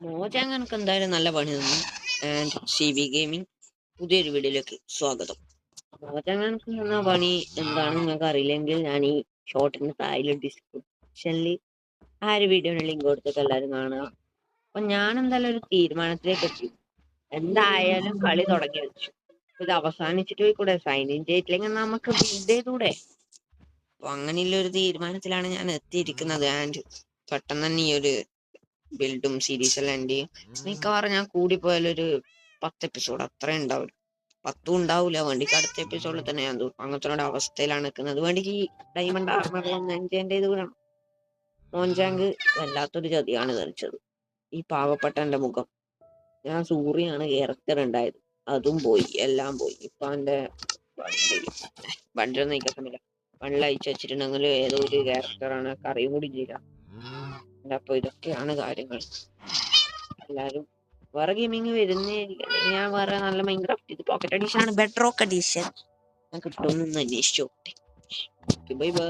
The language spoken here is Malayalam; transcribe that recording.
മോജാങ് എനിക്ക് എന്തായാലും നല്ല പണി തന്നു. ആൻഡ് സി വി ഗെയിമിംഗ് പുതിയൊരു വീഡിയോയിലേക്ക് സ്വാഗതം. മോജാങ് എനിക്ക് തന്ന പണി എന്താണെന്ന് നിങ്ങൾക്ക് അറിയില്ലെങ്കിൽ ഞാൻ ഈ ഷോർട്ടിന് താഴെ ഡിസ്ക്രിപ്ഷനിൽ ആ ഒരു വീഡിയോയുടെ ലിങ്ക് കൊടുത്തിട്ട് എല്ലാവരും കാണുക. അപ്പൊ ഞാൻ എന്തായാലും ഒരു തീരുമാനത്തിലേക്ക് എത്തി. എന്തായാലും കളി തുടങ്ങി വെച്ചു. ഇത് അവസാനിച്ചിട്ട് പോയി കൂടെ, സൈൻ ഇൻ ചെയ്തില്ലെങ്കിൽ നമുക്ക് ബിൽഡ് ചെയ്തൂടെ? അപ്പൊ അങ്ങനെയുള്ള ഒരു തീരുമാനത്തിലാണ് ഞാൻ എത്തിയിരിക്കുന്നത്. ആൻഡ് പെട്ടെന്ന് തന്നെ ഈ ഒരു ബിൽഡും സീരീസെല്ലാം എൻ്റെ മിക്കവാറും ഞാൻ കൂടിപ്പോയാലൊരു 10 എപ്പിസോഡ് അത്രേ ഉണ്ടാവില്ല. 10 ഉണ്ടാവില്ല. വേണ്ടിക്ക് അടുത്ത എപ്പിസോഡിൽ തന്നെ ഞാൻ തോന്നും. അങ്ങനത്തെ ഒരു അവസ്ഥയിലാണ് നിൽക്കുന്നത്. വേണ്ടിക്ക് ഈ ഡയമണ്ട് ആർമറിലൊന്നും എൻജോയ് ഇത് വേണം. മോൻജാങ്ക് വല്ലാത്തൊരു ചതിയാണ് കളിച്ചത്. ഈ പാവപ്പെട്ട മുഖം. ഞാൻ സൂറിയാണ് ക്യാരക്ടർ ഉണ്ടായത്, അതും പോയി, എല്ലാം പോയി. ഇപ്പൊ എന്റെ ബണ്ടിലൊന്നും നയിക്കത്തുന്നില്ല. ബണ്ടിൽ അയച്ചു വെച്ചിട്ടുണ്ടെങ്കിൽ ഏതോ ഒരു ക്യാരക്ടറാണ്, കറിയും കൂടി ചെയ്യാം. അപ്പൊ ഇതൊക്കെയാണ് കാര്യങ്ങൾ. എല്ലാരും വേറെ ഗെയിമിങ് വരുന്നേ, ഞാൻ വേറെ നല്ല മൈൻക്രാഫ്റ്റ് ഇത് പോക്കറ്റ് എഡിഷൻ ആണ്, ബെഡ് റോക്ക് എഡിഷൻ ഞാൻ കിട്ടുമെന്ന് അന്വേഷിച്ചു. Bye bye.